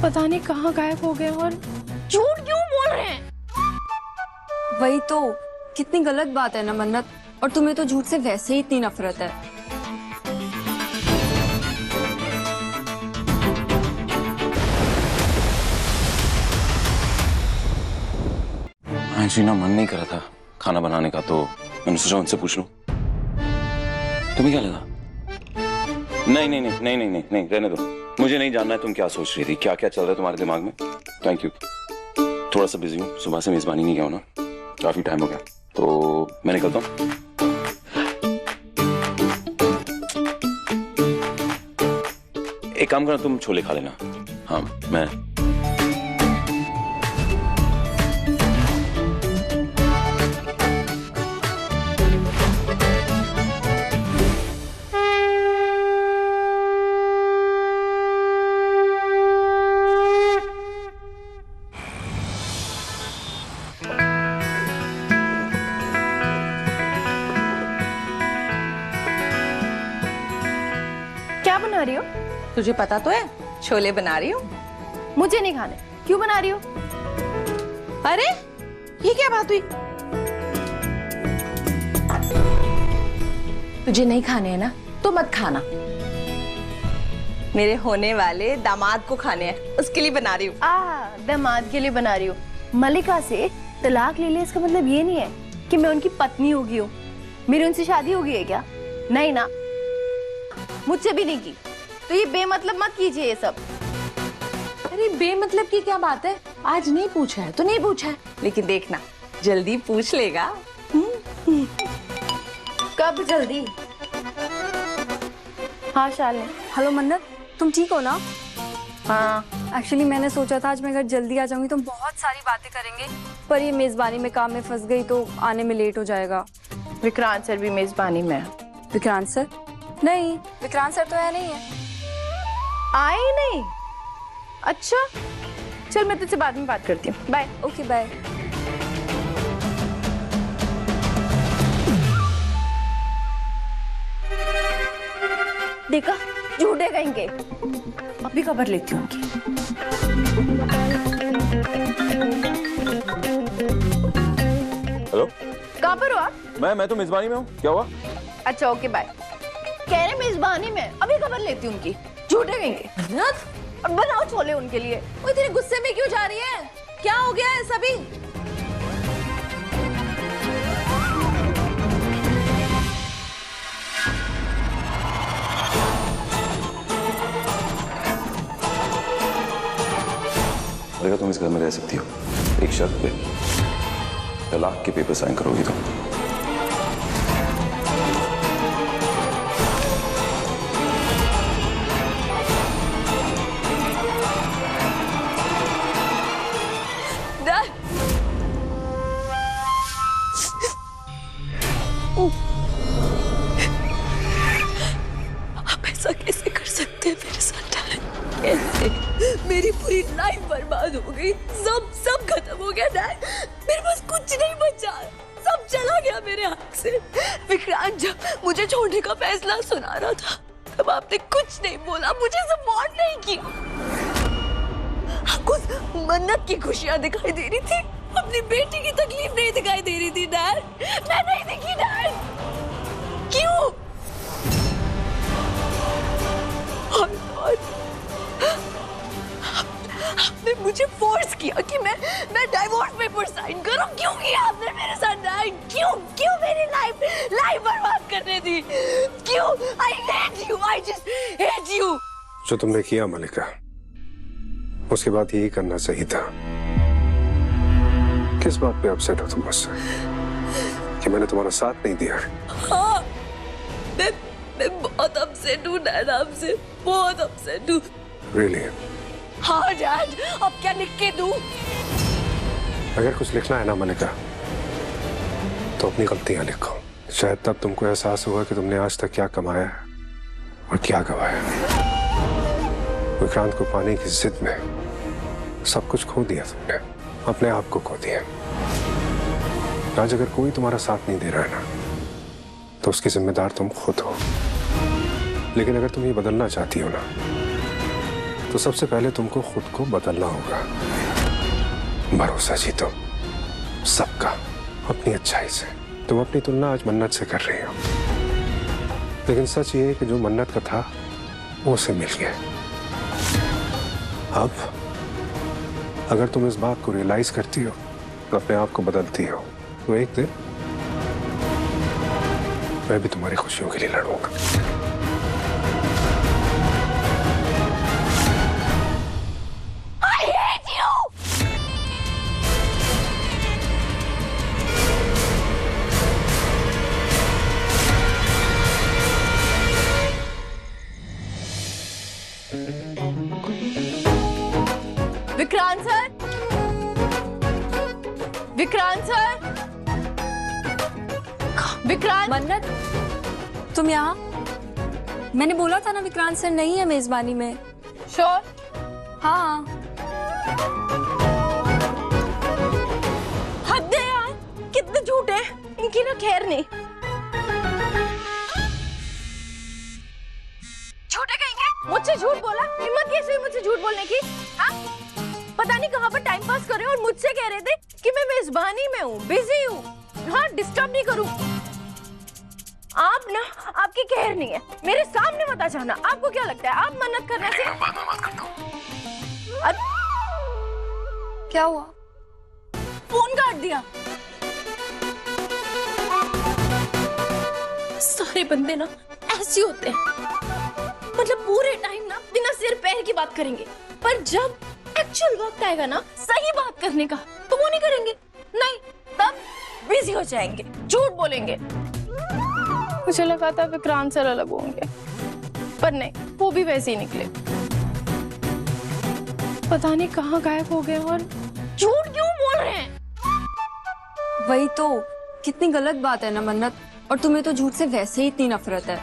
पता नहीं कहाँ गायब हो गए और झूठ क्यों बोल रहे हैं। वही तो, कितनी गलत बात है ना मन्नत। और तुम्हें तो झूठ से वैसे ही इतनी नफरत है। जी ना, मन नहीं कर रहा था खाना बनाने का, तो मैंने सोचा उनसे पूछ लूं। तुम्हें क्या लगा? नहीं नहीं नहीं नहीं नहीं नहीं नहीं, रहने दो। मुझे नहीं जानना है तुम क्या सोच रही थी, क्या क्या चल रहा है तुम्हारे दिमाग में। Thank you. थोड़ा सा बिजी हूँ, सुबह से मेजबानी नहीं किया हूं ना, काफी टाइम हो गया, तो मैं निकलता हूँ। एक काम करना, तुम छोले खा लेना। हाँ, मैं क्या बना रही हो? तुझे पता तो है, छोले बना रही हूँ। मुझे नहीं खाने। क्यों बना रही हो? अरे ये क्या बात हुई? तुझे नहीं खाने हैं ना, तो मत खाना। मेरे होने वाले दामाद को खाने हैं, उसके लिए बना रही हूँ। दामाद के लिए बना रही हो। मलिका से तलाक ले ले, इसका मतलब ये नहीं है कि मैं उनकी पत्नी होगी हूँ। मेरी उनसे शादी हो गई है क्या? नहीं ना, मुझसे भी नहीं की। तो ये बेमतलब मत कीजिए ये सब। अरे बेमतलब की क्या बात है? आज नहीं पूछा है तो नहीं पूछा है, लेकिन देखना जल्दी पूछ लेगा। कब जल्दी? हाँ शाले। हेलो मन्नत, तुम ठीक हो ना? हाँ एक्चुअली मैंने सोचा था आज मैं अगर जल्दी आ जाऊंगी तो बहुत सारी बातें करेंगे, पर ये मेजबानी में काम में फंस गई तो आने में लेट हो जाएगा। विक्रांत सर भी मेजबानी में है। विक्रांत सर? नहीं, विक्रांत सर तो है नहीं है। आए ही नहीं? अच्छा चल, मैं तुझसे बाद में बात करती हूँ। बाय। Okay bye. देखा, झूठे कहेंगे। अभी खबर लेती हूँ उनकी। हेलो, कहाँ पर हो आप? मैं तो मेजबानी में हूँ। क्या हुआ? अच्छा ओके बाय। कह रहे मेजबानी में, अभी खबर लेती हूँ उनकी। झूठे कहेंगे। और बनाओ छोले उनके लिए। वो इतने गुस्से में क्यों जा रही है? क्या हो गया है सभी? अगर तुम इस घर में रह सकती हो, एक शर्त पे, तलाक के पेपर साइन करोगी तुम। आप ऐसा कैसे कर सकते हैं मेरे साथ? कैसे? मेरी पूरी लाइफ बर्बाद हो गई, सब खत्म हो गया डैड। मेरे पास कुछ नहीं बचा, सब चला गया मेरे हाथ से। विक्रांत जब मुझे छोड़ने का फैसला सुना रहा था, तब आपने कुछ नहीं बोला, मुझे सपोर्ट नहीं किया। आपको मन्नत की खुशियां दिखाई दे रही थी, अपनी बेटी की तकलीफ नहीं दिखाई दे रही थी डैड। मैं नहीं दिखी डैड। क्यों? और आपने मुझे फोर्स किया कि मैं डाइवोर्स पेपर साइन करूं। क्यों किया आपने मेरे साथ डैड? क्यों मेरी लाइफ बर्बाद करने दी? क्यों? I hate you, I just hate you। जो तुमने किया मलिका, उसके बाद यही करना सही था। किस बात पे अपसेट हो तुम मुझसे? कि मैंने तुम्हारा साथ नहीं दिया? हाँ, मैं बहुत अपसेट हूँ डैड, आपसे बहुत अपसेट हूँ। Really? हाँ डैड, अब क्या लिख के दूँ? अगर कुछ लिखना है ना मलिका, तो अपनी गलतियां लिखो। शायद तब तुमको एहसास होगा कि तुमने आज तक क्या कमाया है और क्या गवाया। विक्रांत को पाने की जिद में सब कुछ खो दिया तुमने, अपने आप को खो दिया। आज अगर कोई तुम्हारा साथ नहीं दे रहा है ना, तो उसकी जिम्मेदार तुम खुद हो। लेकिन अगर तुम ये बदलना चाहती हो ना, तो सबसे पहले तुमको खुद को बदलना होगा। भरोसा जीतो सबका अपनी अच्छाई से। तुम अपनी तुलना आज मन्नत से कर रही हो, लेकिन सच ये है कि जो मन्नत का था वो उसे मिल गया। अब अगर तुम इस बात को रियलाइज करती हो, अपने आप को बदलती हो, तो एक दिन मैं भी तुम्हारी खुशियों के लिए लड़ूंगा। Vikrant sir, Vikrant sir, Vikrant. मन्नत, तुम यहाँ? मैंने बोला था ना विक्रांत सर नहीं है मेजबानी में। श्योर? हाँ। हद है यार, कितने झूठ है इनकी ना खैर नहीं। झूठे कहेंगे, मुझसे झूठ बोला, हिम्मत कैसे हुई मुझसे झूठ बोलने की? हाँ, पता नहीं कहाँ पर टाइम पास कर रहे हो और मुझसे कह रहे थे कि मैं मेजबानी में हूँ, बिजी हूँ। हाँ, डिस्टर्ब नहीं करूँ। आप ना, आपकी खैर नहीं है, मेरे सामने मत आ जाना। आपको क्या लगता है आप मन्नत करने से? बाद में बात करता हूँ। क्या हुआ? फोन काट दिया। सारे बंदे ना ऐसे होते हैं, मतलब पूरे टाइम ना बिना सिर पैर की बात करेंगे, पर जब एक्चुअल वक्त आएगा ना सही बात करने का, तो वो नहीं करेंगे। नहीं, तब बिजी हो जाएंगे, झूठ बोलेंगे। मुझे लगा था विक्रांत सर अलग होंगे, पर नहीं, वो भी वैसे ही निकले। पता नहीं कहाँ गायब हो गए और झूठ क्यों बोल रहे हैं। वही तो, कितनी गलत बात है ना मन्नत। और तुम्हें तो झूठ से वैसे ही इतनी नफरत है।